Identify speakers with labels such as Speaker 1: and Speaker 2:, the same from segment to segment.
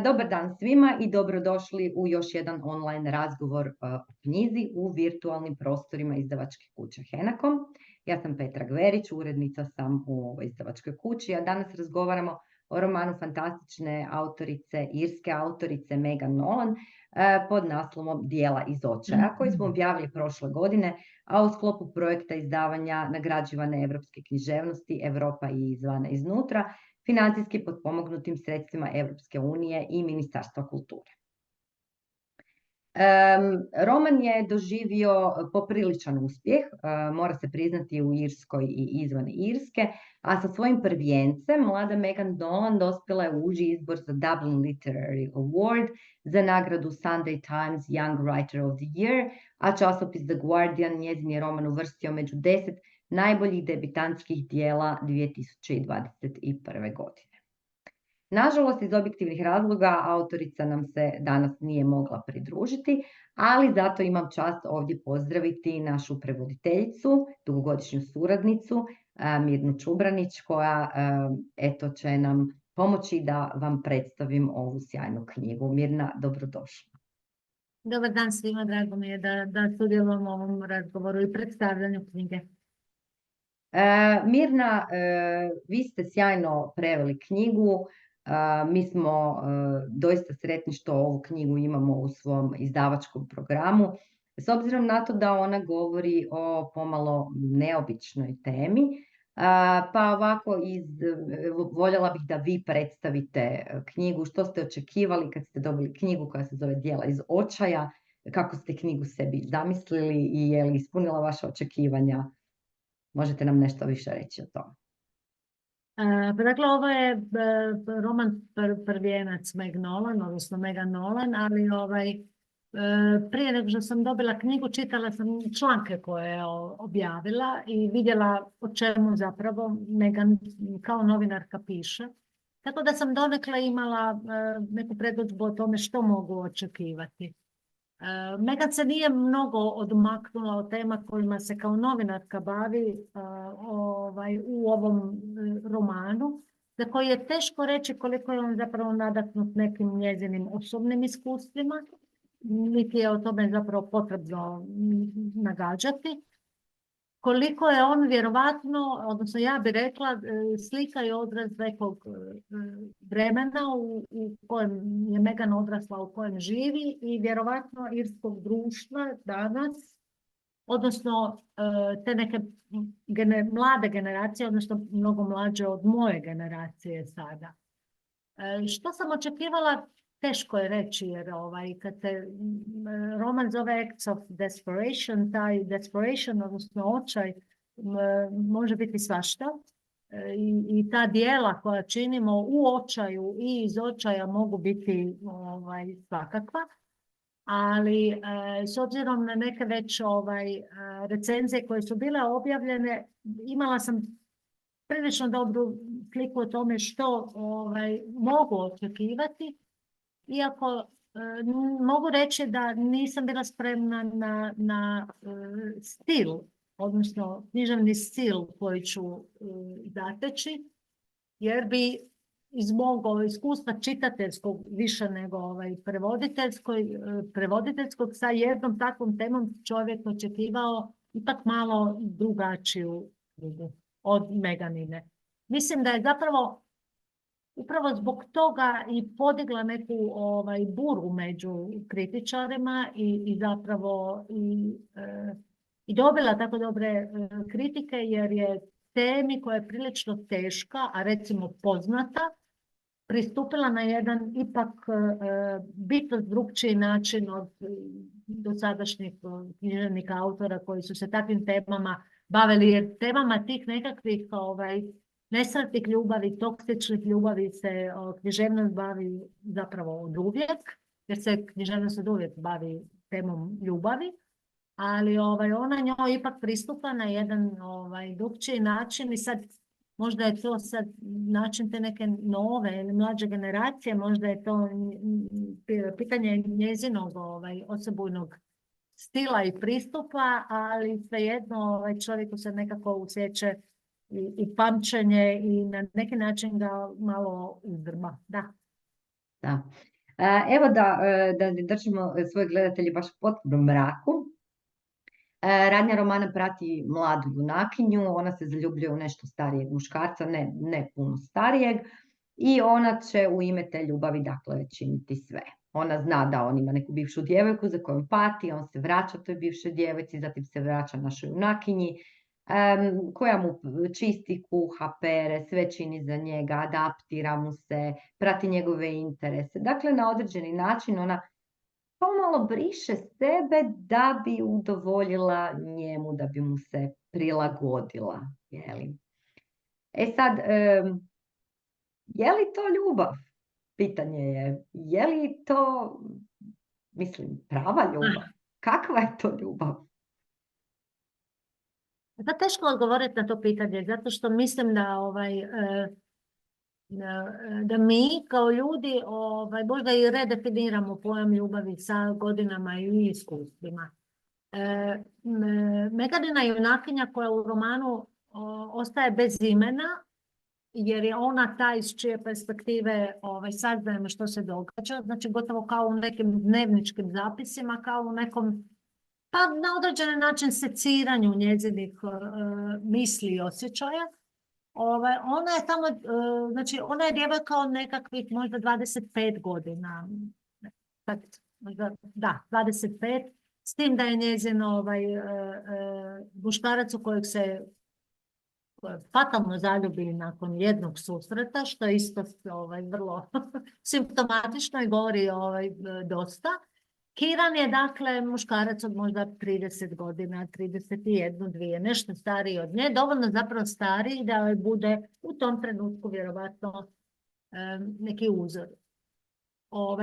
Speaker 1: Dobar dan svima i dobrodošli u još jedan online razgovor o knjizi u virtualnim prostorima izdavačke kuće Henakom. Ja sam Petra Gverić, urednica sam u ovoj izdavačkoj kući, a danas razgovaramo o romanu fantastične autorice, irske autorice Megan Nolan pod naslovom Dijela iz očaja, koji smo objavili prošle godine, a u sklopu projekta izdavanja nagrađivane evropske književnosti Evropa i izvana iznutra, financijski potpomognutim sredstvima Europske unije i Ministarstva kulture. Roman je doživio popriličan uspjeh, mora se priznati u Irskoj i izvan Irske, a sa svojim prvijencem mlada Megan Nolan dospjela je u uži izbor za Dublin Literary Award za nagradu Sunday Times Young Writer of the Year, a časopis The Guardian njezin je roman uvrstio među 10 najboljih debitantskih dijela 2021. godine. Nažalost, iz objektivnih razloga autorica nam se danas nije mogla pridružiti, ali zato imam čast ovdje pozdraviti našu prevoditeljicu, dugogodišnju suradnicu Mirnu Čubranić, koja će nam pomoći da vam predstavim ovu sjajnu knjigu. Mirna, dobrodošla.
Speaker 2: Dobar dan svima, drago mi je da sudjelujem u ovom razgovoru i predstavljanju knjige.
Speaker 1: Mirna, vi ste sjajno preveli knjigu. Mi smo doista sretni što ovu knjigu imamo u svom izdavačkom programu, s obzirom na to da ona govori o pomalo neobičnoj temi. Pa ovako, voljela bih da vi predstavite knjigu, što ste očekivali kad ste dobili knjigu koja se zove Dijela iz očaja, kako ste knjigu sebi zamislili i je li ispunila vaše očekivanja. Možete nam nešto više reći o tome?
Speaker 2: Dakle, ovo je roman prvijenac Megan Nolan, ali prije nego što sam dobila knjigu, čitala sam članke koje je objavila i vidjela o čemu zapravo Megan kao novinarka piše. Tako da sam donekle imala neku predodžbu o tome što mogu očekivati. Megan se nije mnogo odmaknula od tema kojima se kao novinarka bavi u ovom romanu, za koji je teško reći koliko je on zapravo nadahnut nekim njezinim osobnim iskustvima, niti je o tome zapravo potrebno nagađati. Koliko je on vjerovatno, odnosno ja bih rekla, slika i odraz nekog vremena u kojem je Megan odrasla, u kojem živi i vjerovatno irskog društva danas, odnosno te neke mlade generacije, odnosno mnogo mlađe od moje generacije sada. Što sam očekivala, teško je reći, jer kad se roman zove Acts of Desperation, taj desperation, odnosno očaj, može biti svašta. I ta dijela koja činimo u očaju i iz očaja mogu biti svakakva. Ali s obzirom na neke već recenzije koje su bile objavljene, imala sam prilično dobru sliku o tome što mogu očekivati. Iako mogu reći da nisam bila spremna na stil, odnosno književni stil koji ću zateći, jer bi iz mog iskustva čitateljskog više nego prevoditeljskog sa jednom takvom temom čovjek očekivao ipak malo drugačiju knjigu od Meganine. Mislim da je zapravo upravo zbog toga i podigla neku buru među kritičarima i zapravo i dobila tako dobre kritike, jer je temi koja je prilično teška, a recimo poznata, pristupila na jedan ipak bitno drukčiji način od dosadašnjih književnih autora koji su se takvim temama bavili, jer temama tih nekakvih nesretnih ljubavi, toksičnih ljubavi se književnost bavi zapravo od uvijek, jer se književnost od uvijek bavi temom ljubavi, ali ona njoj ipak pristupa na jedan drukčiji način i sad možda je to sad način te neke nove ili mlađe generacije, možda je to pitanje njezinog osobujnog stila i pristupa, ali svejedno čovjeku se nekako usjeće i pamćenje i na neki način ga malo uzdrma. Da.
Speaker 1: Da. Evo da držimo svoje gledatelje baš u potpunom mraku. Radnja romana prati mladu junakinju, ona se zaljubljuje u nešto starijeg muškarca, ne puno starijeg, i ona će u ime te ljubavi, dakle, činiti sve. Ona zna da on ima neku bivšu djevojku za kojom pati, on se vraća toj bivšoj djevojci, zatim se vraća našoj junakinji, koja mu čisti, kuha, pere, sve čini za njega, adaptira mu se, prati njegove interese. Dakle, na određeni način ona pomalo briše sebe da bi udovoljila njemu, da bi mu se prilagodila. Jeli? Sad, je li to ljubav? Pitanje je li to, mislim, prava ljubav? Kakva je to ljubav?
Speaker 2: Da, teško odgovoriti na to pitanje, zato što mislim da mi kao ljudi možda i redefiniramo pojam ljubavi sa godinama i iskustvima. Megadina junakinja koja u romanu ostaje bez imena, jer je ona ta iz čije perspektive saznajemo što se događa, znači gotovo kao u nekim dnevničkim zapisima, kao u nekom, pa na određeni način seciranju njezinih misli i osjećaja. Ona je tamo, znači ona je djevojka od nekakvih možda 25 godina. Da, 25, s tim da je njezin muškarac u kojeg se fatalno zaljubi nakon jednog susreta, što je isto vrlo simptomatično i govori dosta. Kiran je dakle muškarac od možda 30 godina, 31, 2, nešto stariji od nje, dovoljno zapravo stariji da joj bude u tom trenutku vjerovatno neki uzor.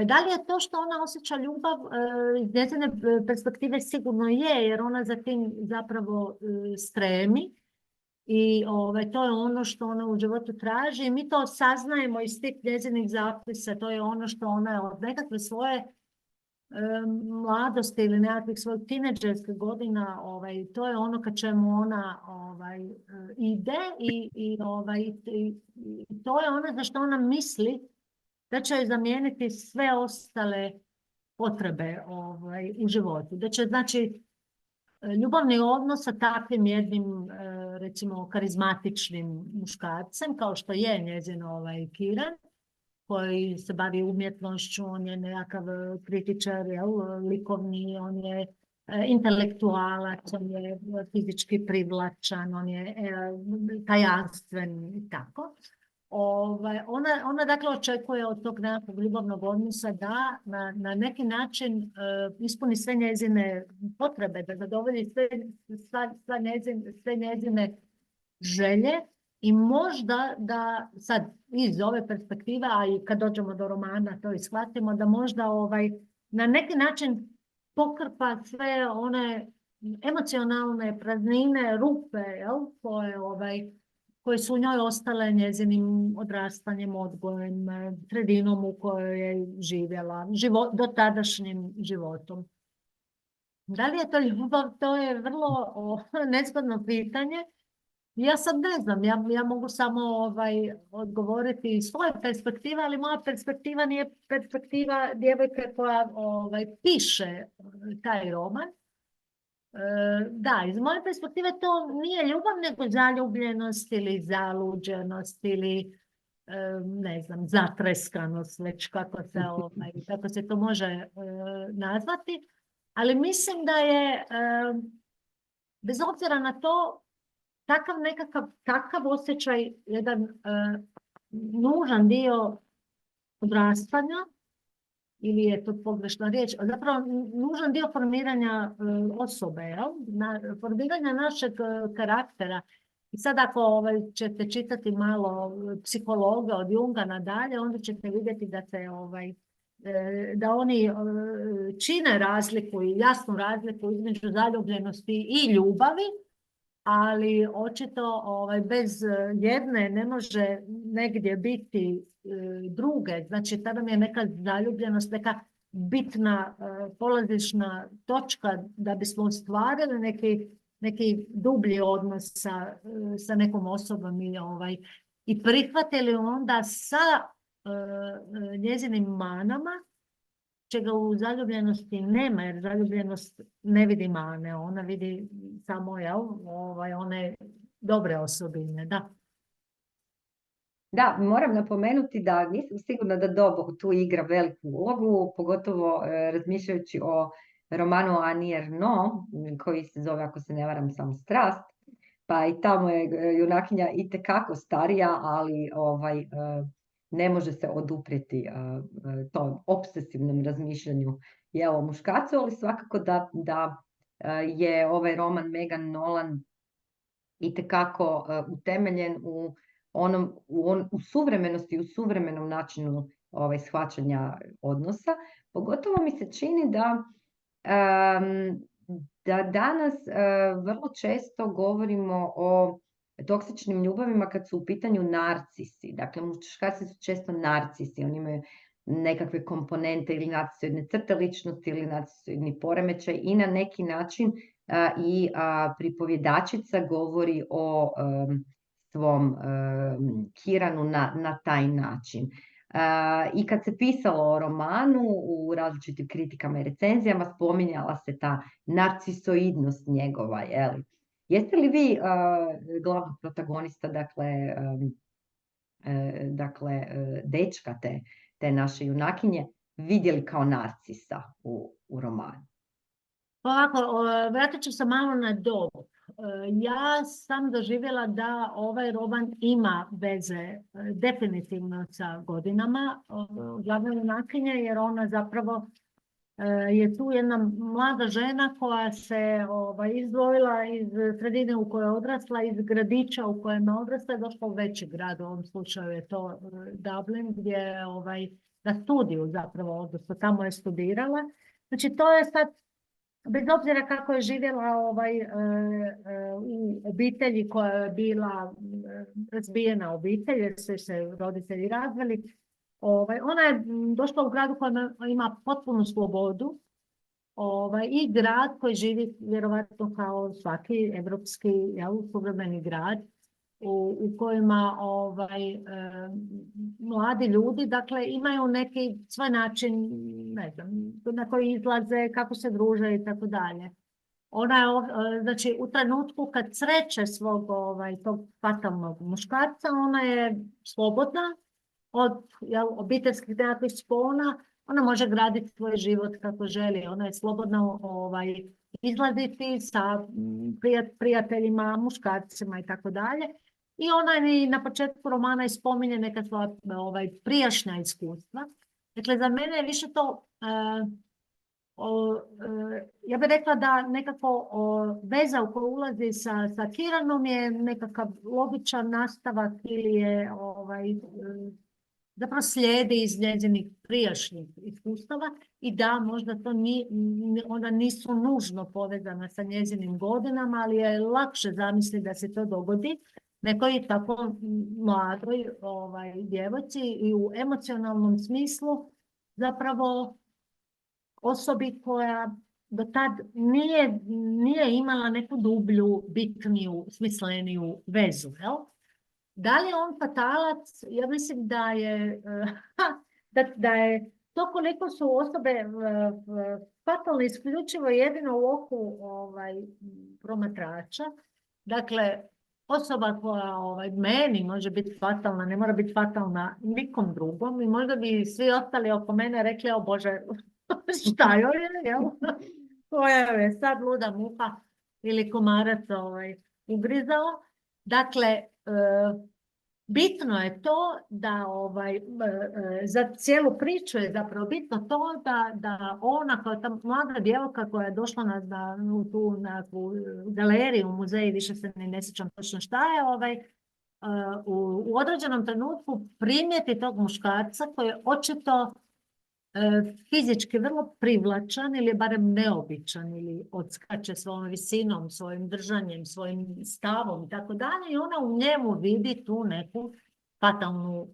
Speaker 2: Da li je to što ona osjeća ljubav, iz njezine perspektive sigurno je, jer ona za tim zapravo stremi i to je ono što ona u životu traži i mi to saznajemo iz tih njezinih zapisa, to je ono što ona od nekakve svoje mladosti ili nekakvih svojih tineđerskih godina, to je ono ka čemu ona ide i to je ono za što ona misli da će joj zamijeniti sve ostale potrebe u životu. Da će, znači, ljubavni odnos sa takvim jednim, recimo, karizmatičnim muškarcem, kao što je njezin Kiran, koji se bavi umjetnošću, on je nekakav kritičar, likovni, on je intelektualac, on je fizički privlačan, on je tajanstven i tako. Ona dakle očekuje od tog nekakvog ljubavnog odnosa da na neki način ispuni sve njezine potrebe, da zadovolji sve njezine želje i možda da sad iz ove perspektive, a i kad dođemo do romana to i shvatimo, da možda na neki način pokrpa sve one emocionalne praznine, rupe, koje su u njoj ostale njezinim odrastanjem, odgojem, sredinom u kojoj je živjela, dotadašnjim životom. Da li je to ljubav? To je vrlo nezgodno pitanje. Ja sad ne znam, ja mogu samo odgovoriti iz svoje perspektive, ali moja perspektiva nije perspektiva djevojke koja piše taj roman. Da, iz moje perspektive to nije ljubav, nego zaljubljenost ili zaluđenost ili ne znam, zatreskanost, već kako se to može nazvati. Ali mislim da je, bez obzira na to, takav osjećaj jedan nužan dio odrastanja, ili je to pogrešna riječ, zapravo nužan dio formiranja osobe, formiranja našeg karaktera. I sad ako ćete čitati malo psihologa od Junga nadalje, onda ćete vidjeti da oni čine razliku i jasnu razliku između zaljubljenosti i ljubavi, ali očito bez jedne ne može negdje biti druge. Znači, tada mi je neka zaljubljenost, neka bitna polazišna točka da bismo ostvarili neki dublji odnos sa nekom osobom i prihvatili onda sa njezinim manama, čega u zaljubljenosti nema, jer zaljubljenost ne vidi mane, ona vidi samo one dobre osobine, da.
Speaker 1: Da, moram napomenuti da nisam sigurna da dob tu igra veliku ulogu, pogotovo razmišljajući o romanu Annie Ernaux, koji se zove, ako se ne varam, samo Strast, pa i tamo je junakinja itekako starija, ali ne može se oduprijeti tom obsesivnom razmišljanju o muškarcu, ali svakako da je ovaj roman Megan Nolan itekako utemeljen u suvremenosti, u suvremenom načinu shvaćanja odnosa. Pogotovo mi se čini da danas vrlo često govorimo o toksičnim ljubavima kad su u pitanju narcisi. Dakle, muškarci su često narcisi, oni imaju nekakve komponente ili narcisoidne crte ličnosti ili narcisoidni poremećaj i na neki način i pripovjedačica govori o svom Kiranu na taj način. I kad se pisalo o romanu u različitim kritikama i recenzijama spominjala se ta narcisoidnost njegova. Jeste li vi glavnog protagonista, dakle dečka te naše junakinje vidjeli kao narcisa u romanu?
Speaker 2: Ovako, vratit ću se malo na dob. Ja sam doživjela da ovaj roman ima veze definitivno sa godinama glavne junakinje, jer ona zapravo je tu jedna mlada žena koja se izdvojila iz sredine u kojoj je odrasla, iz gradića u kojem je odrasla i došla u veći grad, u ovom slučaju je to Dublin, gdje na studiju zapravo, odnosno tamo je studirala. Znači to je sad, bez obzira kako je živjela u obitelji koja je bila razbijena obitelj, jer su se roditelji razveli, ona je došla u grad u kojem ima potpunu slobodu i grad koji živi vjerovatno kao svaki evropski suvremeni grad u kojima mladi ljudi, dakle, imaju neki svoj način, ne znam, na koji izlaze, kako se druže i tako dalje. Ona je, znači, u trenutku kad sreće svog tog fatalnog muškarca, ona je slobodna od obiteljskih nekakvih spona, ona može graditi svoj život kako želi, ona je slobodna izlaziti sa prijateljima, muškarcima i tako dalje. I ona i na početku romana i spominje neka svoja prijašnja iskustva. Dakle, za mene je više to, ja bih rekla da nekako veza u koju ulazi sa Kiranom je nekakav logičan nastavak ili je zapravo slijedi iz njezinih prijašnjih iskustava i da možda to onda nisu nužno povezana sa njezinim godinama, ali je lakše zamisliti da se to dogodi nekoj tako mladoj djevojci i u emocionalnom smislu zapravo osobi koja do tad nije imala neku dublju, bitniju, smisleniju vezu. Jel? Da li je on fatalac? Ja mislim da je to koliko su osobe fatalne isključivo jedino u oku promatrača. Dakle, osoba koja meni može biti fatalna, ne mora biti fatalna nikom drugom i možda bi svi ostali oko mene rekli, o Bože, šta joj je, jel? Koja je sad luda muha ili komarac ugrizao. Dakle, bitno je to da za cijelu priču je zapravo bitno to da ona kao ta mlada djevojka koja je došla u tu galeriju u muzeju, više se ne sjećam točno šta je, u određenom trenutku primijeti tog muškarca koji je očito fizički vrlo privlačan ili barem neobičan ili odskače svojom visinom, svojim držanjem, svojim stavom i tako dalje i ona u njemu vidi tu neku fatalnu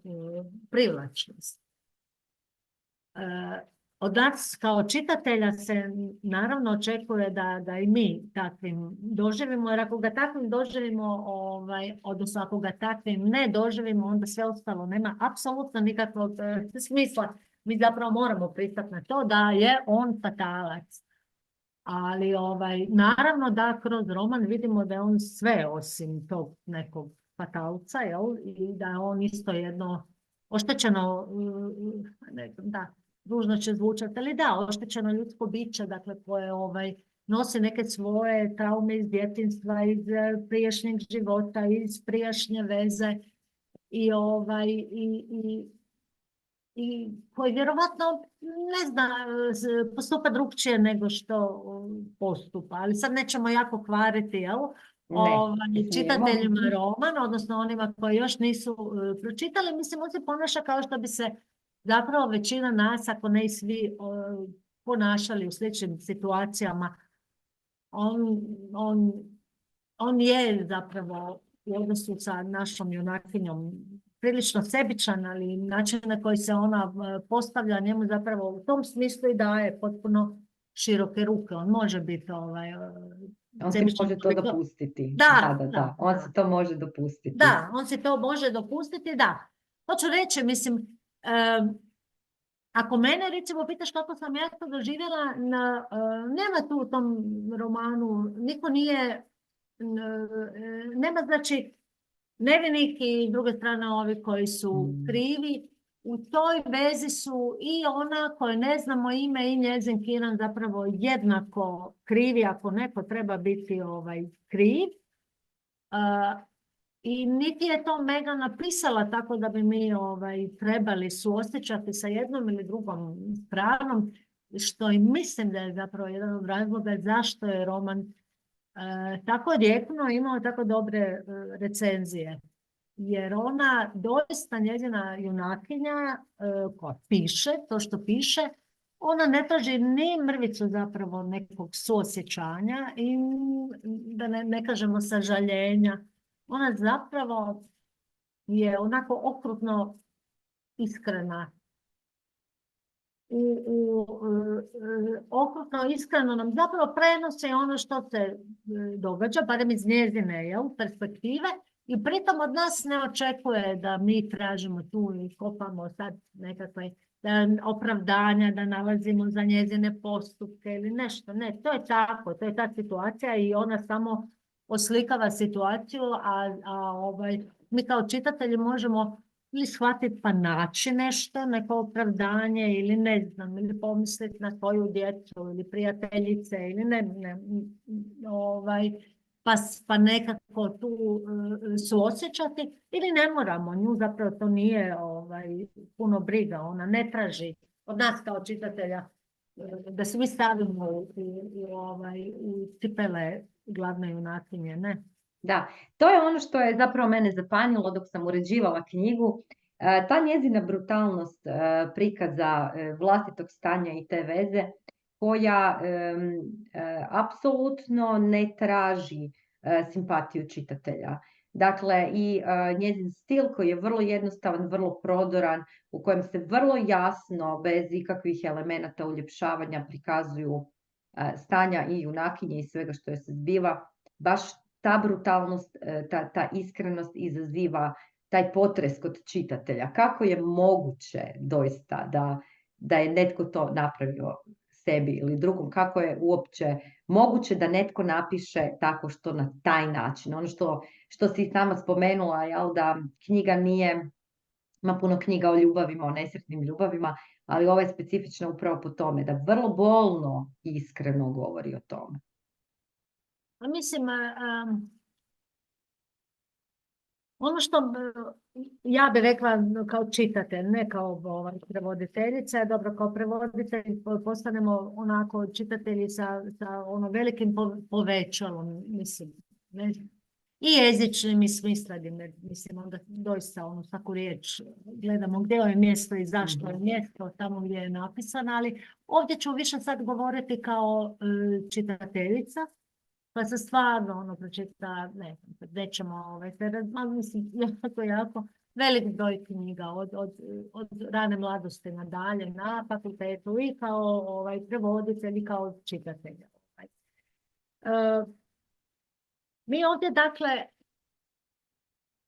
Speaker 2: privlačnost. od nas kao čitatelja se naravno očekuje da i mi takvim doživimo, jer ako ga takvim doživimo, odnosno ako ga takvim ne doživimo, onda sve ostalo nema apsolutno nikakvog smisla. Mi zapravo moramo pristati na to da je on fatalac. Ali naravno da kroz roman vidimo da je on sve osim tog nekog fatalca, jel? I da je on isto jedno oštećeno, da, ružno će zvučati, ali da, oštećeno ljudsko biće, dakle, koje nosi neke svoje traume iz djetinjstva, iz prijašnjeg života, iz prijašnje veze i koji vjerovatno ne zna postupa drugčije nego što postupa. Ali sad nećemo jako kvariti, jel? Čitateljima roman, odnosno onima koji još nisu pročitali, mislim, on se ponaša kao što bi se zapravo većina nas, ako ne i svi, ponašali u sličnim situacijama. On je zapravo u odnosu sa našom junakinjom prilično sebičan, ali način na koji se ona postavlja njemu zapravo u tom smislu i daje potpuno široke ruke. On može biti
Speaker 1: on si može to dopustiti.
Speaker 2: Da.
Speaker 1: On si to može dopustiti.
Speaker 2: Da, on si to može dopustiti, da. Hoću reći, mislim, ako mene, recimo, pitaš kako sam ja to doživjela, nema tu u tom romanu, niko nije, nema, znači, nevinih i s druge strane ovi koji su krivi. U toj vezi su i ona koja ne znamo ime i njezin Kiran zapravo jednako krivi ako neko treba biti kriv. I niti je to Megan napisala tako da bi mi trebali suosjećati sa jednom ili drugom stranom, što i mislim da je zapravo jedan od razloga zašto je roman tako odjeknuo i imao tako dobre recenzije. Jer ona doista, njezina junakinja koja piše, to što piše, ona ne traži ni mrvicu zapravo nekog suosjećanja i da ne kažemo sažaljenja. Ona zapravo je onako okrutno iskrena. Okrutno iskreno nam zapravo prenosi ono što se događa, barem iz njezine perspektive, i pritom od nas ne očekuje da mi tražimo tu i kopamo sad nekakve opravdanja, da nalazimo za njezine postupke ili nešto. Ne, to je tako, to je ta situacija i ona samo oslikava situaciju, mi kao čitatelji možemo ili shvatiti pa naći nešto, neko opravdanje ili ne znam, ili pomisliti na svoju djecu ili prijateljice ili pa nekako tu suosjećati ili ne moramo. Nju zapravo to nije puno briga, ona ne traži od nas kao čitatelja da se mi stavimo u cipele glavne junakinje, ne?
Speaker 1: Da, to je ono što je zapravo mene zapanjilo dok sam uređivala knjigu. Ta njezina brutalnost prikaza vlastitog stanja i te veze koja apsolutno ne traži simpatiju čitatelja. Dakle, i njezin stil koji je vrlo jednostavan, vrlo prodoran, u kojem se vrlo jasno, bez ikakvih elemenata uljepšavanja prikazuju stanja i junakinje i svega što je se zbiva. Baš ta brutalnost, ta iskrenost izaziva taj potres kod čitatelja. Kako je moguće doista da je netko to napravio sebi ili drugom? Kako je uopće moguće da netko napiše tako što na taj način? Ono što si sama spomenula, da knjiga nije, ima puno knjiga o ljubavima, o nesretnim ljubavima, ali ova je specifična upravo po tome, da vrlo bolno i iskreno govori o tome.
Speaker 2: Mislim, ono što ja bih rekla kao čitatelj, ne kao prevoditeljica, dobro, kao prevoditelj postanemo onako čitatelji sa velikim povećalom, mislim, ne? I jezičnim i smislenim, mislim, onda doista svaku riječ gledamo gdje je mjesto i zašto je mjesto, tamo gdje je napisano, ali ovdje ću više sad govoriti kao čitateljica. pa se stvarno ono pročita, ne, nećemo ali mislim, jako velik broj knjiga od rane mladosti nadalje na fakultetu i kao prevoditelj i kao čitatelj. Mi ovdje, dakle,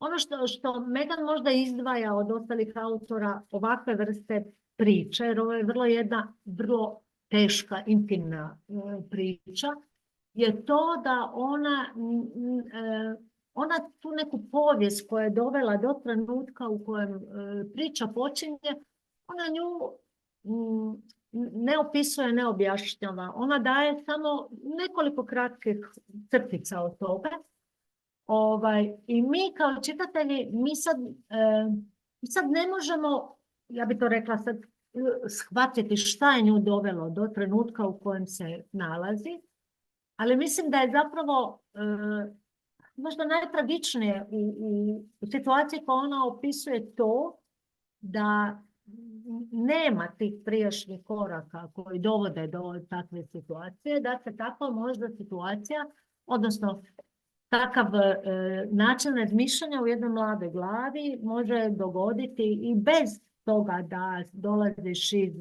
Speaker 2: ono što Megan možda izdvaja od ostalih autora ovakve vrste priče, jer ovo je vrlo teška, intimna priča, je to da ona tu neku povijest koja je dovela do trenutka u kojem priča počinje, ona nju ne opisuje, ne objašnjava. Ona daje samo nekoliko kratkih crtica od toga. I mi kao čitatelji, mi sad ne možemo, ja bi to rekla sad, shvatiti šta je nju dovelo do trenutka u kojem se nalazi, ali mislim da je zapravo možda najtragičnije u situaciji koja ona opisuje to da nema tih prijašnjih koraka koji dovode do takve situacije, da se takva možda situacija, odnosno takav način razmišljanja u jednoj mladoj glavi može dogoditi i bez toga da dolaziš iz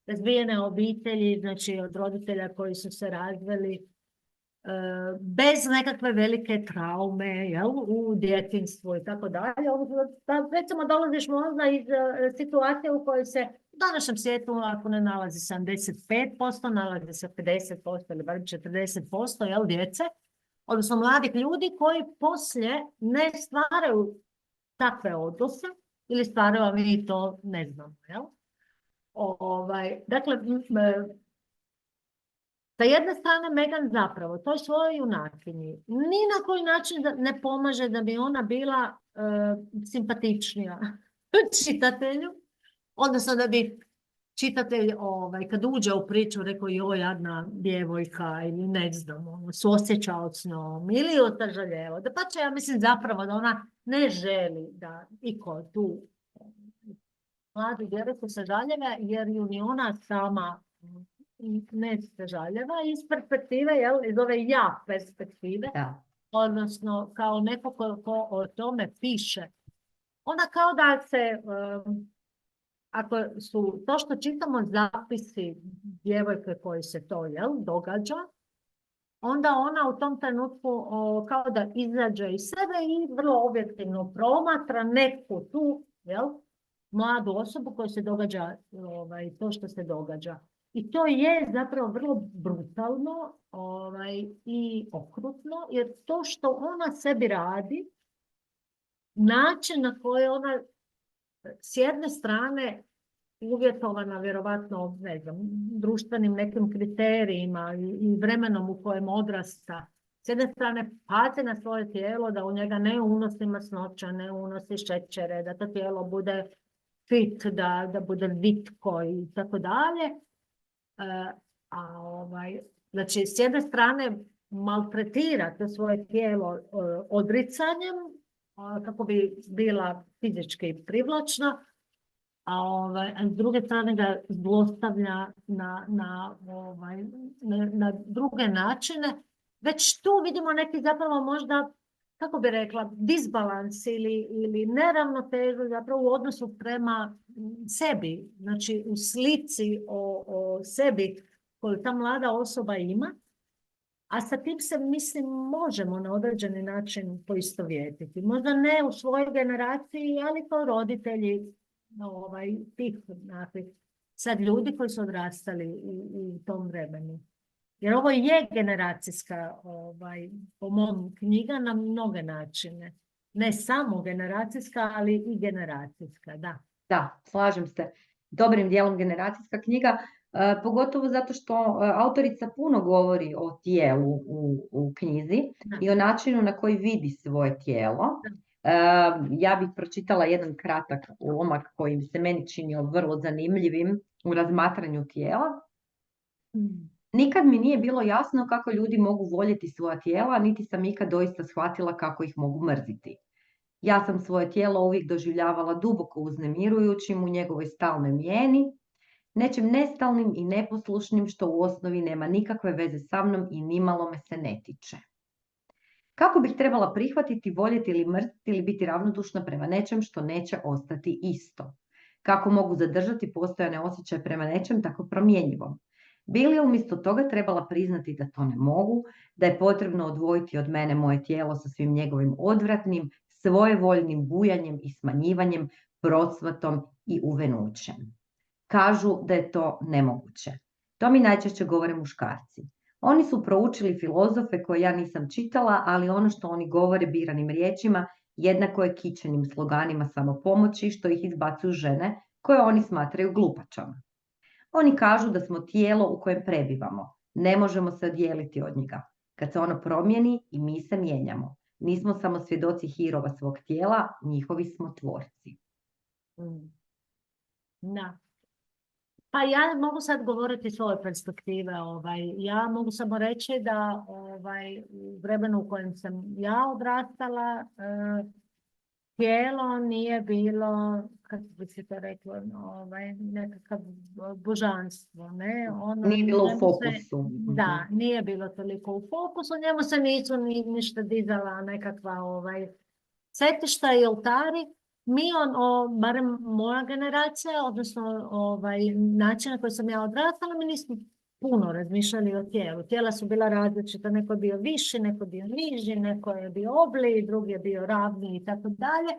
Speaker 2: razvijene obitelji, znači od roditelja koji su se razveli, bez nekakve velike traume, jel, u djetinjstvu i tako dalje. Recimo dolaziš možda iz situacije u kojoj se u današnjem svijetu, ako ne nalazi 75%, nalazi se 50% ili bar 40%, jel, djece, odnosno mladih ljudi koji poslije ne stvaraju takve odnose ili stvaraju, a mi to ne znamo, jel? Dakle, sa jedne strane Megan zapravo toj svojoj junakinji ni na koji način ne pomaže da bi ona bila simpatičnija čitatelju, odnosno da bi čitatelj kad uđe u priču rekao joj jadna djevojka ili ne znam, suosjećao s njom ili otažaljevao. Da pače, ja mislim zapravo da ona ne želi da iko tu mladu djevojku sažaljeva, jer ju ni ona sama ne sažaljeva iz perspektive, jel, iz ove ja perspektive,
Speaker 1: Da.
Speaker 2: odnosno kao neko ko o tome piše. Ona kao da se, ako su to što čitamo zapisi djevojke koji se to, jel, događa, onda ona u tom trenutku kao da izađe iz sebe i vrlo objektivno promatra neku tu, jel, mladu osobu koja se događa to što se događa. I to je zapravo vrlo brutalno i okrutno, jer to što ona sebi radi, način na koji ona s jedne strane uvjetovana vjerovatno, ne znam, društvenim nekim kriterijima i vremenom u kojem odrasta, s jedne strane pazi na svoje tijelo da u njega ne unosi masnoća, ne unosi šećere, da to tijelo bude fit, da bude vitko i tako dalje. Znači, s jedne strane maltretirate svoje tijelo odricanjem kako bi bila fizički privlačna, a s druge strane ga zlostavlja na druge načine. Već tu vidimo neki zapravo možda, kako bi rekla, disbalans ili neravnotežu zapravo u odnosu prema sebi, znači u slici o sebi koju ta mlada osoba ima, a sa tim se, mislim, možemo na određeni način poistovjetiti. Možda ne u svojoj generaciji, ali kao roditelji tih sad ljudi koji su odrastali u tom vremenu. Jer ovo je generacijska, po mom, knjiga na mnoge načine. Ne samo generacijska, ali i generacijska, da.
Speaker 1: Da, slažem se. Dobrim dijelom generacijska knjiga, pogotovo zato što autorica puno govori o tijelu u knjizi i o načinu na koji vidi svoje tijelo. Ja bih pročitala jedan kratak ulomak koji se meni činio vrlo zanimljivim u razmatranju tijela. Nikad mi nije bilo jasno kako ljudi mogu voljeti svoja tijela, niti sam ikad doista shvatila kako ih mogu mrziti. Ja sam svoje tijelo uvijek doživljavala duboko uznemirujućim u njegovoj stalnoj mijeni. nečim nestalnim i neposlušnim što u osnovi nema nikakve veze sa mnom i nimalo me se ne tiče. Kako bih trebala prihvatiti, voljeti ili mrziti ili biti ravnodušna prema nečem što neće ostati isto? Kako mogu zadržati postojane osjećaje prema nečem tako promjenjivom? Bi li umjesto toga trebala priznati da to ne mogu, da je potrebno odvojiti od mene moje tijelo sa svim njegovim odvratnim, svojevoljnim bujanjem i smanjivanjem, procvatom i uvenućem? Kažu da je to nemoguće. To mi najčešće govore muškarci. Oni su proučili filozofe koje ja nisam čitala, ali ono što oni govore biranim riječima jednako je kičenim sloganima samopomoći što ih izbacuju žene koje oni smatraju glupačom. Oni kažu da smo tijelo u kojem prebivamo. Ne možemo se odijeliti od njega. Kad se ono promijeni i mi se mijenjamo. Nismo samo svjedoci hirova svog tijela, njihovi smo tvorci.
Speaker 2: Da. Pa ja mogu sad govoriti svoje perspektive. Ja mogu samo reći da u vremenu u kojem sam ja odrastala, tijelo nije bilo, kako bi se to reklo, nekakav božanstvo. Ne? Ono,
Speaker 1: nije bilo u fokusu.
Speaker 2: Da, nije bilo toliko u fokusu. Njemu se nisu ništa dizala nekakva svetišta i oltari. Mi, barem moja generacija, odnosno način na koji sam ja odrastala, mi nismo puno razmišljali o tijelu. Tijela su bila različita, neko je bio viši, neko je bio niži, neko je bio obliji, drugi je bio ravni i tako dalje.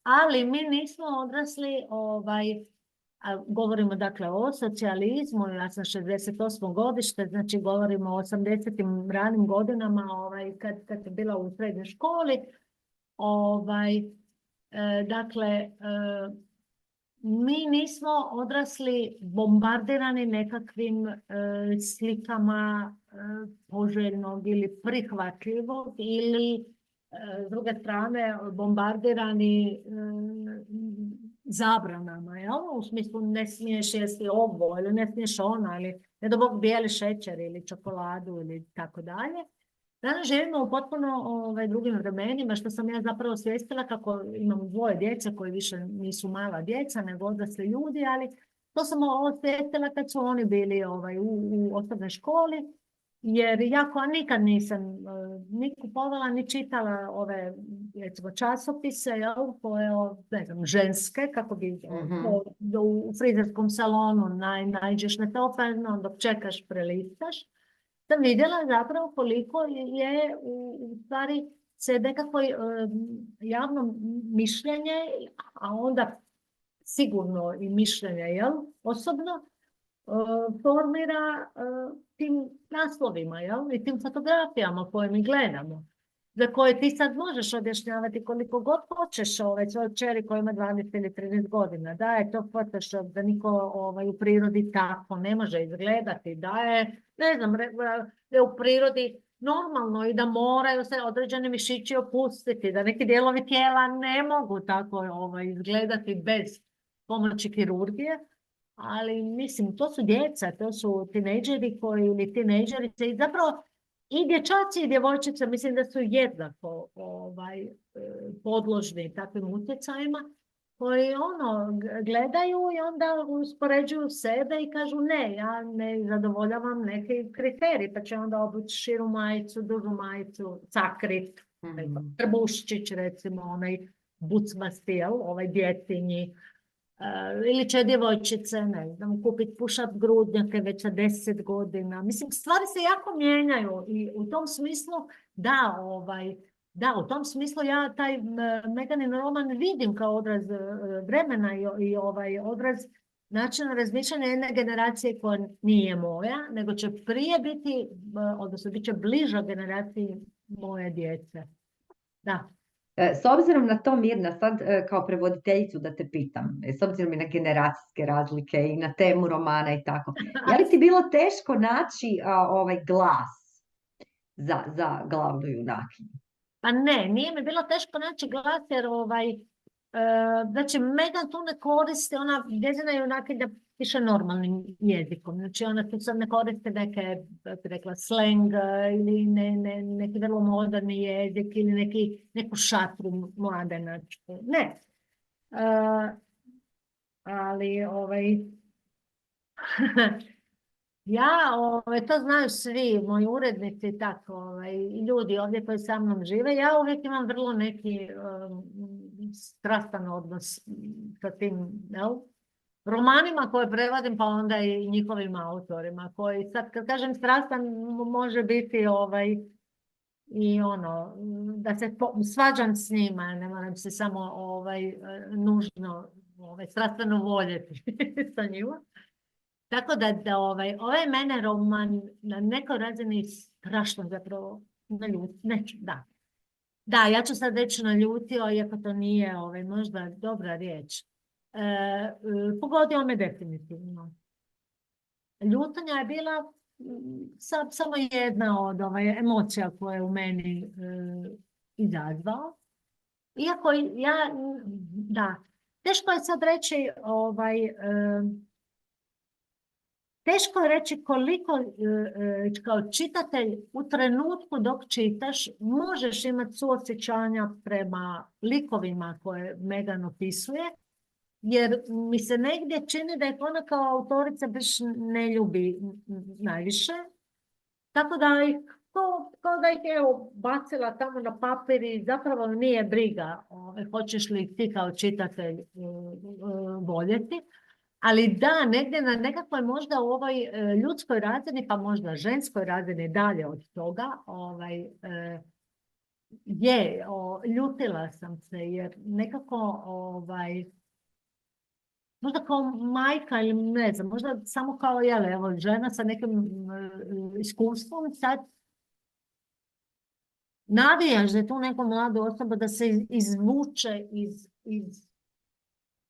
Speaker 2: Ali mi nismo odrasli, govorimo dakle o socijalizmu, ja sam 68. godište, znači govorimo o 80. ranim godinama, kad je bila u srednjoj školi, dakle, mi nismo odrasli bombardirani nekakvim slikama poželjnog ili prihvatljivog ili s druge strane bombardirani zabranama, jel? U smislu ne smiješ jesti ovo ili ne smiješ ono ili ne do Bog bijeli šećer ili čokoladu ili tako dalje. Danas živimo u potpuno drugim vremenima, što sam ja zapravo svijestila kako imam 2 djece koji više nisu mala djeca, nego odrasli ljudi, ali to sam osvijestila kad su oni bili u osnovnoj školi, jer ja koja nikad nisam ni kupovala, ni čitala ove recimo časopise, koje ne znam, ženske, kako bi u frizerskom salonu nađeš na to, dok čekaš prelistaš. Sam vidjela zapravo koliko je u stvari se nekako javno mišljenje, a onda sigurno i mišljenje, osobno, formira tim naslovima, i tim fotografijama koje mi gledamo, za koje ti sad možeš objašnjavati koliko god hoćeš svoj kćeri koja ima 12 ili 13 godina, da je to Photoshop, da niko u prirodi tako ne može izgledati, da je, ne znam, da je u prirodi normalno i da moraju se određeni mišići opustiti, da neki dijelovi tijela ne mogu tako izgledati bez pomoći kirurgije. Ali mislim, to su djeca, to su tinejdžeri ili tinejdžerice i zapravo i dječaci i djevojčice mislim da su jednako podložni takvim utjecajima koji gledaju i onda uspoređuju sebe i kažu ne, ja ne zadovoljavam neki kriterij, pa će onda obući širu majicu, dužu majicu, sakrit, trbuščić recimo, onaj bucmasti, djetinji. Ili će djevojčice, ne znam, kupiti push-up grudnjake već sa 10 godina. Mislim, stvari se jako mijenjaju i u tom smislu, u tom smislu ja taj Meganin roman vidim kao odraz vremena i odraz načina razmišljanja jedne generacije koja nije moja, nego će prije biti, odnosno bit će bliža generaciji moje djece. Da.
Speaker 1: S obzirom na to, Mirna, sad kao prevoditeljicu da te pitam, s obzirom i na generacijske razlike i na temu romana i tako, je li ti bilo teško naći glas za glavnu junakinju?
Speaker 2: Pa ne, nije mi bilo teško naći glas jer znači Megan tu ne koristi, ona njezina junakinja piše normalnim jezikom, znači ona tu sad ne koristi neke, rekla, slang ili neki vrlo moderni jezik ili neku šatru mladenačku, ne. Ali Ja, to znaju svi, moji urednici i tako, i ljudi ovdje koji sa mnom žive. Ja uvijek imam vrlo neki strastan odnos sa tim, jel? Romanima koje prevodim, pa onda i njihovim autorima, koji sad, kad kažem strastan, može biti i ono, da se svađam s njima, ne moram se samo nužno strastveno voljeti sa njima. Tako da ovaj mene roman na nekoj razini strašno zapravo naljutio. Da, ja ću sad reći naljutio, iako to nije možda dobra riječ. Pogodio me definitivno. Ljutnja je bila samo jedna od emocija koje je u meni izazvao. Iako teško je sad reći teško je reći koliko kao čitatelj u trenutku dok čitaš možeš imati suosjećanja prema likovima koje Megan opisuje, jer mi se negdje čini da je ona kao autorica baš ne ljubi najviše, tako da ih kao da ih evo bacila tamo na papir i zapravo nije briga hoćeš li ti kao čitatelj voljeti. Ali da, negdje na nekakvoj možda u ovoj ljudskoj razini, pa možda ženskoj razini dalje od toga, ljutila sam se jer nekako možda kao majka ili ne znam, možda samo kao evo, žena sa nekim iskustvom sad navijaš da je tu neku mladu osobu da se izvuče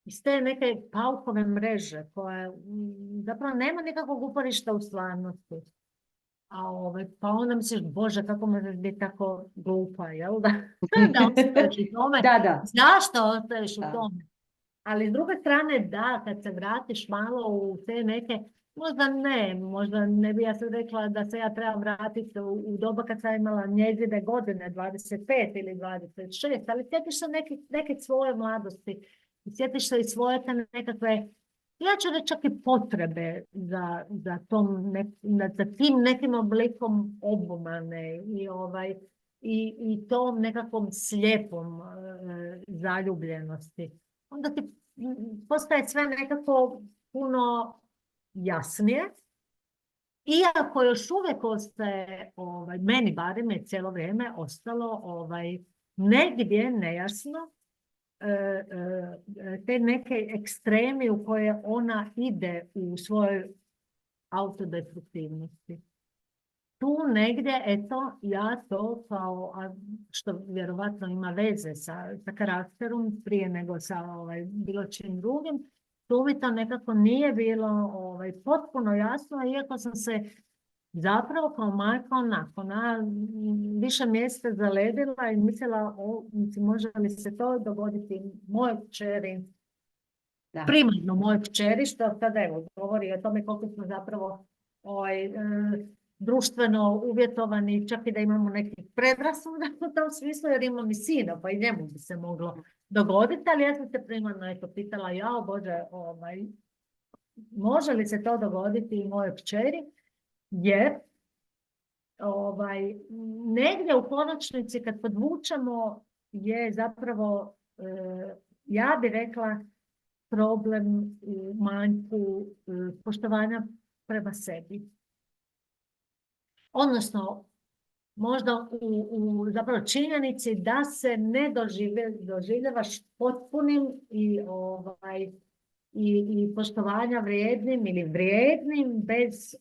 Speaker 2: iz te neke paukove mreže koje zapravo nema nikakvog uporišta u stvarnosti. Pa onda misliš, Bože, kako možeš biti tako glupa, jel da? Da ostaješ u tome. Zašto ostaješ u tome? Ali s druge strane, da, kad se vratiš malo u te neke, možda ne bi ja sad rekla da se ja trebam vratiti u doba kad sam imala njezine godine, 25 ili 26, ali sjetiš se neke svoje mladosti. Sjetiš se i svoje nekakve, ja ću reći čak i potrebe za tim nekim oblikom obomane i tom nekakvom slijepom zaljubljenosti. Onda ti postaje sve nekako puno jasnije. Iako još uvijek ostaje, meni barem je cijelo vrijeme ostalo negdje nejasno, te neke ekstremi u koje ona ide u svojoj autodestruktivnosti. Tu negdje, eto, ja to kao, što vjerovatno ima veze sa karakterom prije nego sa bilo čim drugim, tu mi to nekako nije bilo potpuno jasno, iako sam se zapravo kao majka onako na više mjesta zaledila i mislila, može li se to dogoditi moje kćeri, primarno moje kćeri, što sada evo govori o tome koliko smo zapravo društveno uvjetovani, čak i da imamo nekih predrasuda u tom smislu, jer imam i sina, pa i njemu bi se moglo dogoditi, ali ja sam se primarno pitala, Bože, može li se to dogoditi i moje kćeri? Jer negdje u konačnici kad podvučemo je zapravo, ja bih rekla, problem u manjku poštovanja prema sebi. Odnosno, možda u zapravo činjenici da se ne doživljavaš potpunim i poštovanja vrijednim ili vrijednim bez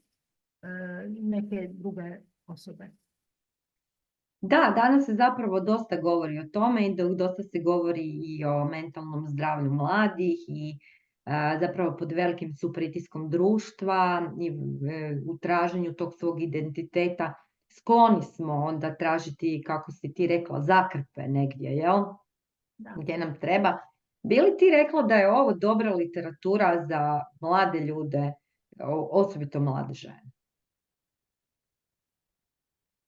Speaker 2: neke druge osobe.
Speaker 1: Da, danas se zapravo dosta govori o tome i dosta se govori i o mentalnom zdravlju mladih i zapravo pod velikim su pritiskom društva i u traženju tog svog identiteta skloni smo onda tražiti, kako si ti rekla, zakrpe negdje, jel? Da. Gdje nam treba. Bi li ti rekla da je ovo dobra literatura za mlade ljude, osobito mlade žene?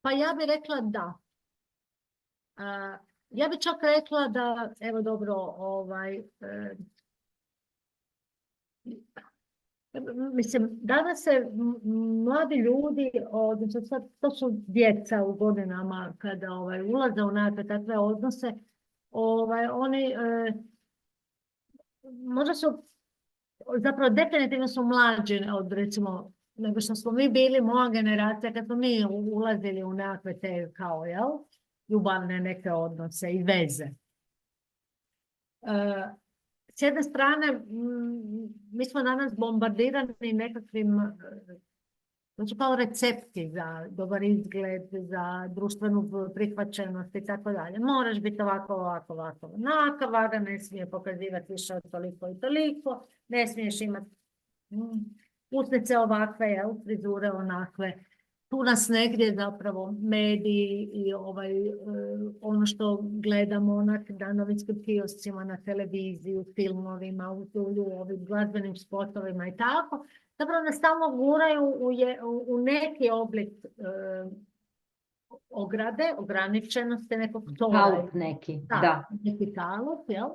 Speaker 2: Pa ja bih rekla da. Ja bih čak rekla da, evo dobro, Mislim, danas se mladi ljudi, odnosno sad, to su djeca u godinama kada ulaze u nekakve takve odnose, oni možda su, zapravo definitivno su mlađi od recimo nego što smo mi bili, moja generacija, kad smo mi ulazili u nekakve te kao, jel, ljubavne neke odnose i veze. S jedne strane, mi smo danas bombardirani nekakvim, znači kao recepti za dobar izgled, za društvenu prihvaćenost i tako dalje. Moraš biti ovako, onaka, ne smije pokazivati više od toliko i toliko, ne smiješ imati usnice ovakve, jel, frizure onakve. Tu nas negdje zapravo mediji i ono što gledamo na novinskim kioscima, na televiziji, u filmovima, u ovim glazbenim spotovima i tako, zapravo nas stalno guraju u neki oblik ograde, ograničenosti nekog tora.
Speaker 1: Kalup neki, da.
Speaker 2: Neki kalup, jel?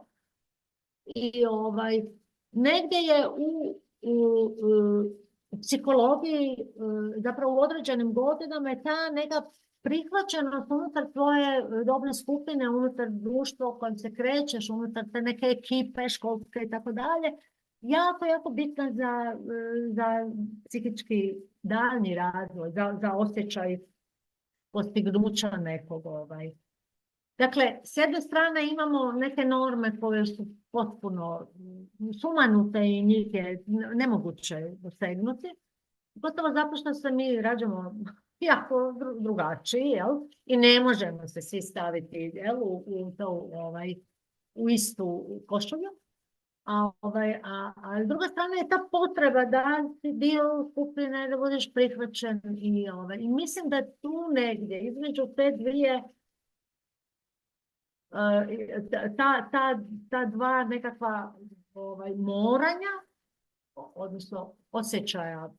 Speaker 2: I negdje je u psihologiji, zapravo u određenim godinama je ta neka prihvaćenost unutar tvoje dobne skupine, unutar društva u kojem se krećeš, unutar te neke ekipe, školske i tako dalje, jako bitna za psihički daljnji razvoj, za osjećaj postignuća nekog. Dakle, s jedne strane imamo neke norme koje su potpuno sumanute i njih je nemoguće dosegnuti. Gotovo zato što se mi rađamo jako drugačiji, jel? I ne možemo se svi staviti, jel, u istu košulju. A s druge strane je ta potreba da si dio skupine, da budeš prihvaćen i mislim da tu negdje između te dvije ta dva nekakva moranja, odnosno osjećaja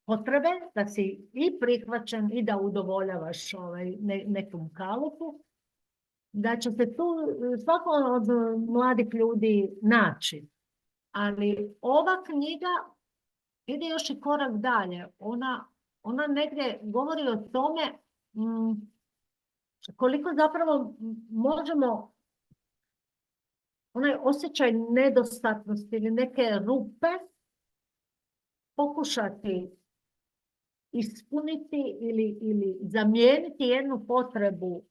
Speaker 2: potrebe da si i prihvaćen i da udovoljavaš nekom kalupu, da će se tu svako od mladih ljudi naći. Ali ova knjiga ide još i korak dalje. Ona negdje govori o tome koliko zapravo možemo onaj osjećaj nedostatnosti ili neke rupe pokušati ispuniti ili zamijeniti jednu potrebu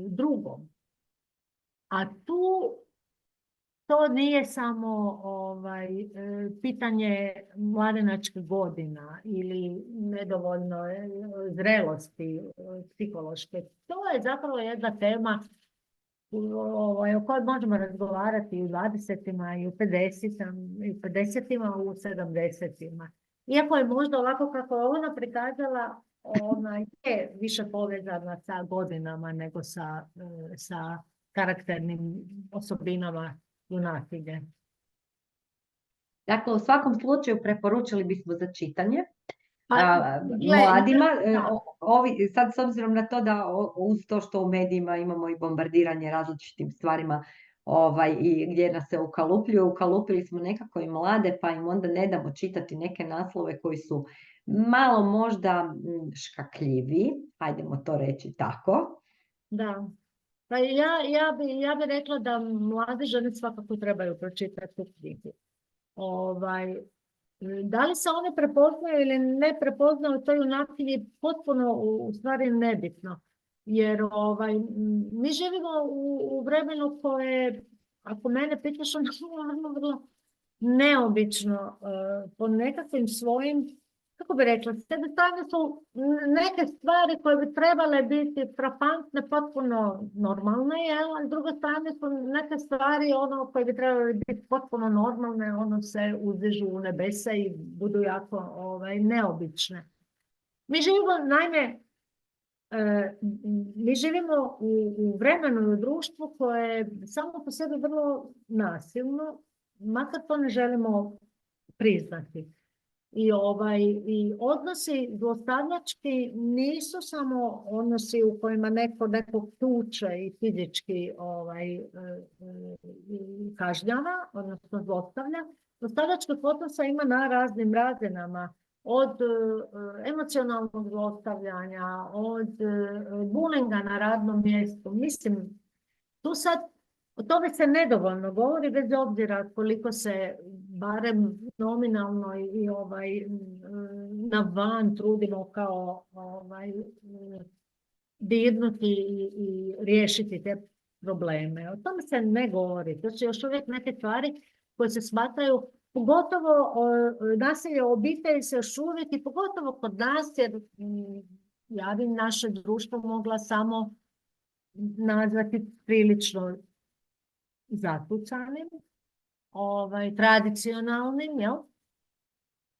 Speaker 2: drugom. A tu to nije samo pitanje mladenačkih godina ili nedovoljno zrelosti psihološke. To je zapravo jedna tema o kojoj možemo razgovarati i u 20-ima, i u 50-ima, u 70-ima. Iako je možda ovako kako je ona prikazala, ona je više povezana sa godinama nego sa karakternim osobinama junakinje.
Speaker 1: Dakle, u svakom slučaju preporučili bismo za čitanje mladima. Sad s obzirom na to da uz to što u medijima imamo i bombardiranje različitim stvarima i gdje nas se ukalupili smo nekako i mlade, pa im onda ne damo čitati neke naslove koji su malo možda škakljivi, hajdemo to reći tako.
Speaker 2: Da. Pa ja bi rekla da mlade žene svakako trebaju pročitati tu knjigu. Da li se one prepoznaju ili ne prepoznaju, to je u nakinji potpuno u stvari nebitno. Jer mi živimo u vremenu koje, ako mene pitaš, ono vrlo neobično po nekakvim svojim, kako bi rekla, s jedne strane su neke stvari koje bi trebale biti frapantne, potpuno normalne, a s druge strane su neke stvari koje bi trebale biti potpuno normalne, se uzdižu u nebesa i budu jako neobične. Mi živimo u vremenu i u društvu koje je samo po sebi vrlo nasilno, makar to ne želimo priznati. I odnosi zlostavljački nisu samo odnosi u kojima nekog tuče i fizički kažnjava, odnosno zlostavlja, Zlostavljačkog odnosa ima na raznim razinama, od emocionalnog zlostavljanja, od bulinga na radnom mjestu. Mislim, tu sad o tome se nedovoljno govori, bez obzira koliko se barem nominalno i na van trudimo kao dirnuti i riješiti te probleme. O tome se ne govori. To su još uvijek neke stvari koje se smatraju, pogotovo nasilje u obitelji se još uvijek i pogotovo kod nas, jer ja bi naše društvo mogla samo nazvati prilično zatucanim, tradicionalnim, jel?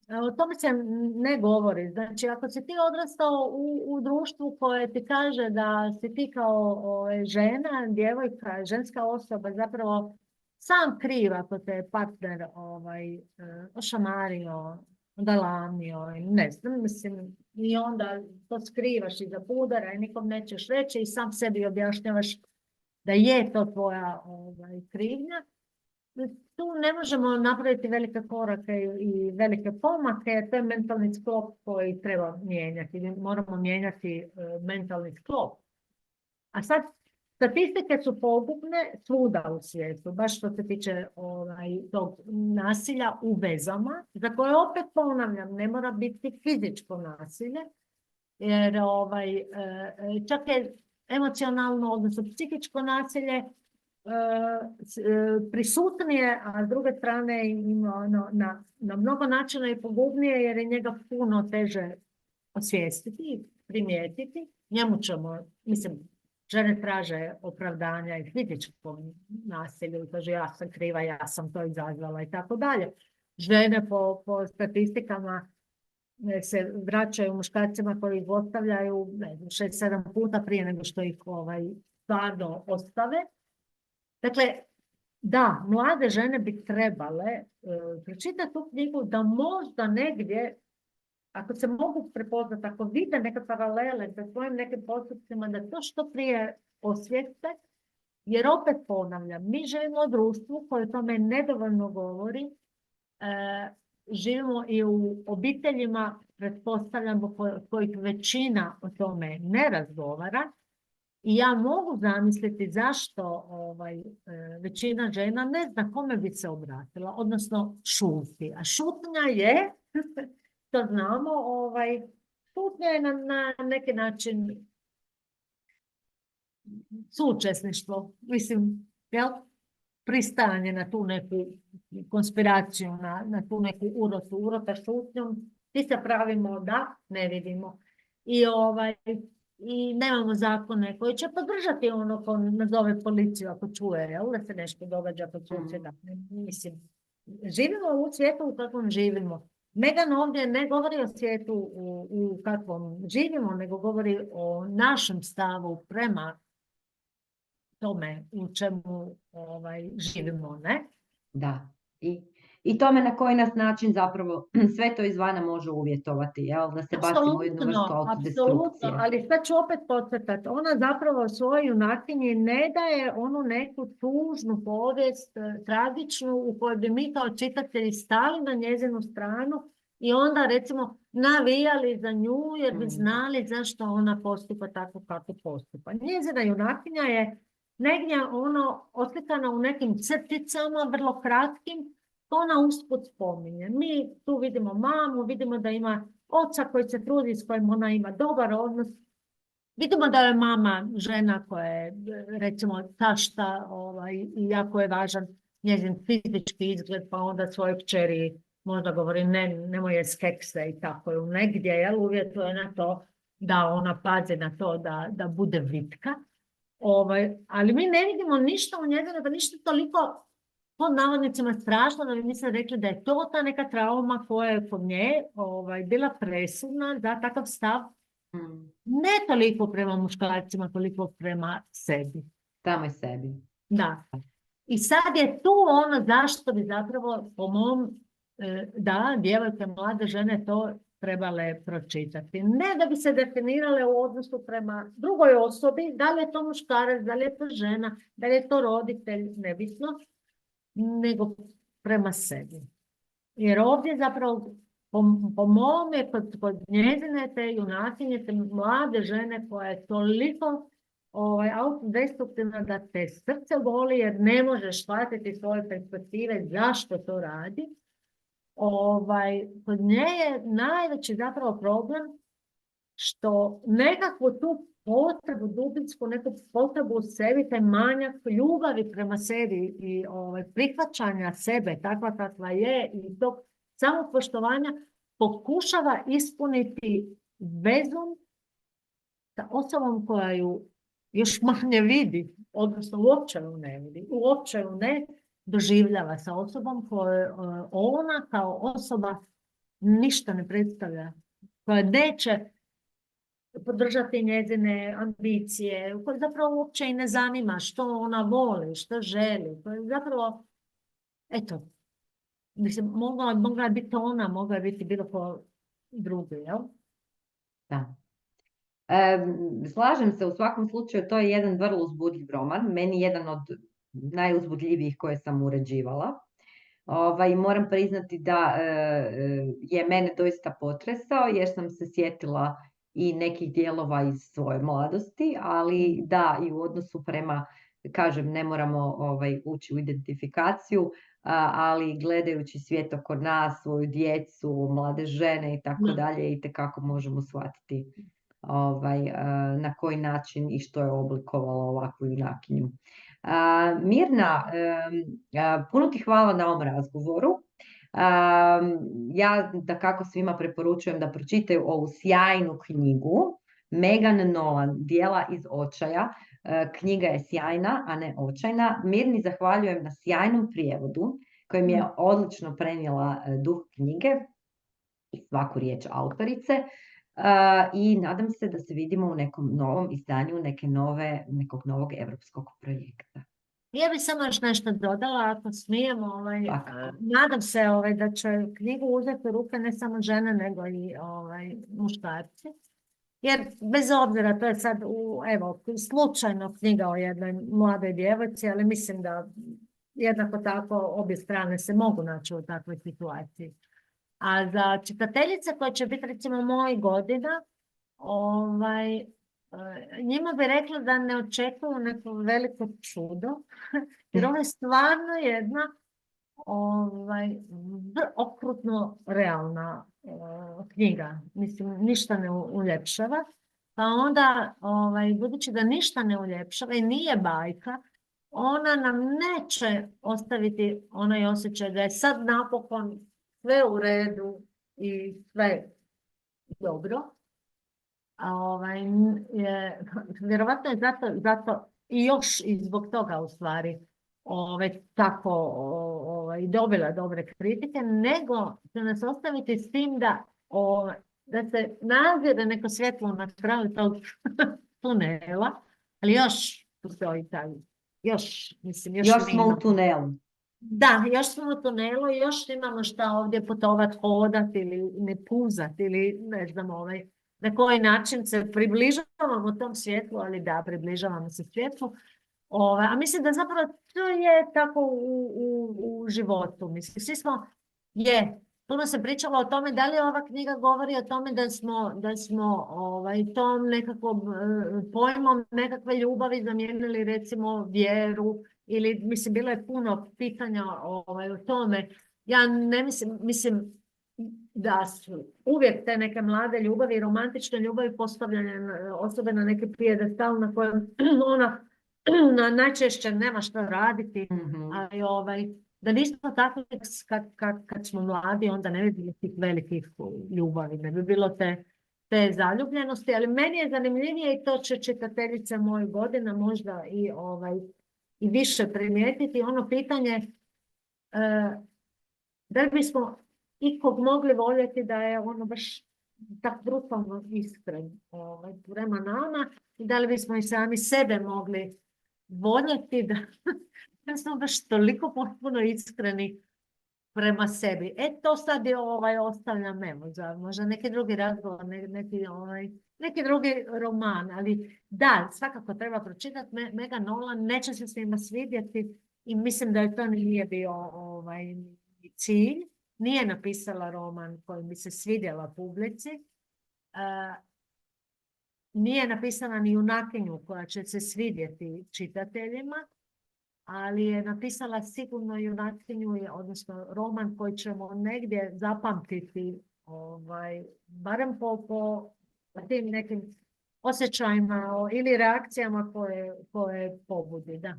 Speaker 2: O tome se ne govori. Znači, ako si ti odrastao u društvu koje ti kaže da si ti kao žena, djevojka, ženska osoba, zapravo sam kriv ako te je partner ošamario, galamio, ne znam, mislim, i onda to skrivaš iza pudara i nikom nećeš reći i sam sebi objašnjavaš da je to tvoja krivnja. Tu ne možemo napraviti velike korake i velike pomake, to je mentalni sklop koji treba mijenjati. Moramo mijenjati mentalni sklop. A sad, statistike su pogubne svuda u svijetu, baš što se tiče tog nasilja u vezama, za koje opet ponavljam, ne mora biti fizičko nasilje, jer čak je emocionalno, odnosno psihičko nasilje prisutnije, a s druge strane na mnogo načina je pogubnije jer je njega puno teže osvijestiti i primijetiti. Njemu ćemo, mislim, žene traže opravdanja i fizičkom nasilju, kaže ja sam kriva, ja sam to izazvala i tako dalje. Žene po statistikama se vraćaju muškarcima koji ih ostavljaju 6-7 puta prije nego što ih stvarno ostave. Dakle, da, mlade žene bi trebale pročitati tu knjigu da možda negdje, ako se mogu prepoznati, ako vide neke paralele sa svojim nekim postupcima, da to što prije osvijeste, jer opet ponavljam, mi živimo u društvu koje o tome nedovoljno govori, živimo i u obiteljima, pretpostavljamo, kojih većina o tome ne razgovara. I ja mogu zamisliti zašto većina žena ne zna kome bi se obratila, odnosno šuti. A šutnja je, to znamo, šutnja je na neki način suučesništvo. Mislim, jel? Pristajanje na tu neku konspiraciju, na tu neku urotu. Urota šutnjom, ti se pravimo da ne vidimo. I nemamo zakone koji će podržati ono ko nazove policiju ako čuje, jel, da se nešto događa kod susjeda. Mislim, živimo u svijetu u kakvom živimo. Megan ovdje ne govori o svijetu u kakvom živimo, nego govori o našem stavu prema tome u čemu živimo, ne?
Speaker 1: Da. I tome na koji nas način zapravo sve to izvana može uvjetovati, jel? Da se bacimo u jednu vrstu autodestrukcije.
Speaker 2: Ali sad ću opet podcrtati, ona zapravo svojoj junakinji ne daje onu neku tužnu povijest, tragičnu, u kojoj bi mi kao čitatelji stali na njezinu stranu i onda recimo navijali za nju jer bi znali zašto ona postupa tako kako postupa. Njezina junakinja je negdje oslikana u nekim crticama, vrlo kratkim, ona usput spominje. Mi tu vidimo mamu, vidimo da ima oca koji se trudi, s kojim ona ima dobar odnos. Vidimo da je mama žena koja je, recimo, tašta i jako je važan njezin fizički izgled, pa onda svojoj kćeri možda govori nemoj je skekse i tako je negdje, jel, uvjetuje na to da ona pazi na to da bude vitka. Ali mi ne vidimo ništa u njega, da ništa toliko pod navodnicima strašno, da bi mi se rekli da je to ta neka trauma koja je kod nje bila presudna za takav stav. Ne toliko prema muškarcima, koliko prema sebi.
Speaker 1: Tamo je sebi.
Speaker 2: Da. I sad je tu ono zašto bi zapravo po mom, da, djevojke, mlade žene to trebale pročitati. Ne da bi se definirale u odnosu prema drugoj osobi, da li je to muškarac, da li je to žena, da li je to roditelj, nebitno, nego prema sebi. Jer ovdje zapravo po mome, kod njezine te junakinje, te mlade žene koja je toliko autodestruktivna da te srce boli jer ne možeš shvatiti svoje perspektive zašto to radi. Kod nje je najveći zapravo problem što nekakvu tu potrebu, dubinsku neku potrebu u sebi, taj manjak ljubavi prema sebi i prihvaćanja sebe takva kakva je i tog samopoštovanja pokušava ispuniti vezom sa osobom koja ju još manje vidi, odnosno uopće ju ne vidi, uopće ju ne doživljava, sa osobom koju ona kao osoba ništa ne predstavlja, koja neće podržati njezine ambicije, koje zapravo uopće i ne zanima što ona voli, što želi. Zapravo, eto, mislim, mogla je biti ona, mogla je biti bilo ko drugi, jel?
Speaker 1: Da. Slažem se, u svakom slučaju to je jedan vrlo uzbudljiv roman, meni jedan od najuzbudljivijih koje sam uređivala. Moram priznati da je mene doista potresao jer sam se sjetila i nekih dijelova iz svoje mladosti, ali da, i u odnosu prema, kažem, ne moramo ući u identifikaciju, ali gledajući svijet oko nas, svoju djecu, mlade žene i tako dalje, itekako možemo shvatiti na koji način i što je oblikovalo ovakvu junakinju. Mirna, puno ti hvala na ovom razgovoru. Ja dakako svima preporučujem da pročitaju ovu sjajnu knjigu Megan Nolan, Djela iz očaja. Knjiga je sjajna, a ne očajna. Mirni zahvaljujem na sjajnom prijevodu kojim je odlično prenijela duh knjige i svaku riječ autorice. I nadam se da se vidimo u nekom novom izdanju nekog novog evropskog projekta.
Speaker 2: Ja bih samo još nešto dodala, ako smijem. Nadam se da će knjigu uzeti u ruke ne samo žene, nego i muškarci. Jer bez obzira, to je sad slučajno knjiga o jednoj mladoj djevojci, ali mislim da jednako tako obje strane se mogu naći u takvoj situaciji. A za čitateljice koje će biti recimo mojih godina, njima bi rekla da ne očekuju neko veliko čudo, jer ovo je stvarno jedna okrutno realna knjiga. Mislim, ništa ne uljepšava. Pa onda, budući da ništa ne uljepšava i nije bajka, ona nam neće ostaviti onaj osjećaj da je sad napokon sve u redu i sve dobro. Vjerovatno je zato i još i zbog toga u stvari tako dobila dobre kritike, nego će nas ostaviti s tim da se nazire neko svjetlo na kraju tog tunela, ali još postoji taj, još
Speaker 1: smo u tunelu.
Speaker 2: Da, još smo u tunelu i još imamo šta ovdje putovat, hodat ili ne puzat ili ne znam na koji način se približavamo tom svjetlu, ali da, približavamo se svjetlu. A mislim da zapravo to je tako u životu. Mislim, svi smo, puno se pričalo o tome da li ova knjiga govori o tome da smo tom nekakvom pojmom nekakve ljubavi zamijenili recimo vjeru, ili mislim bilo je puno pitanja o tome. Ja ne mislim da su uvijek te neke mlade ljubavi, romantične ljubavi postavljene osobe na neki pijedestal na kojem ona najčešće nema što raditi, ali da nismo tako kad smo mladi, onda ne bi bilo tih velikih ljubavi, ne bi bilo te zaljubljenosti, ali meni je zanimljivije i to će čitateljice mojih godina možda i više primijetiti, ono pitanje da li bismo ikog mogli voljeti da je ono baš tako brutalno iskren prema nama i da li bismo i sami sebe mogli voljeti da smo baš toliko potpuno iskreni prema sebi. To sad je ostavljam možda neki drugi razgovor, neki drugi roman, ali da, svakako treba pročitati Megan Nolan, neće se svima svidjeti i mislim da je to nije bio cilj, nije napisala roman koji bi se svidjela publici. Nije napisala ni junakinju koja će se svidjeti čitateljima, ali je napisala sigurno junakinju, odnosno roman koji ćemo negdje zapamtiti, barem po tim nekim osjećajima ili reakcijama koje pobudi. Da.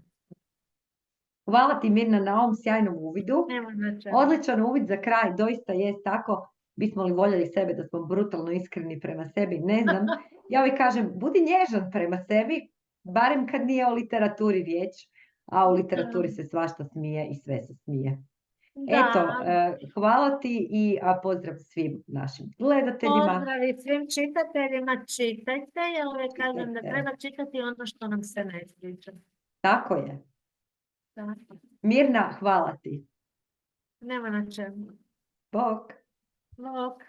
Speaker 1: Hvala ti, Mirna, na ovom sjajnom uvidu.
Speaker 2: Nema na čemu.
Speaker 1: Odličan uvid za kraj, doista je tako. Bismo li voljeli sebe da smo brutalno iskreni prema sebi? Ne znam. Ja uvijek kažem, budi nježan prema sebi, barem kad nije o literaturi riječ, a u literaturi se svašta smije i sve se smije.
Speaker 2: Da.
Speaker 1: Eto, hvala ti i pozdrav svim našim gledateljima.
Speaker 2: Pozdrav i svim čitateljima, čitajte, ja uvijek kažem da
Speaker 1: Čitajte.
Speaker 2: treba čitati ono što nam se ne sviđa.
Speaker 1: Tako je.
Speaker 2: Tako.
Speaker 1: Mirna, hvala ti.
Speaker 2: Nema na čemu.
Speaker 1: Bok.
Speaker 2: Bok.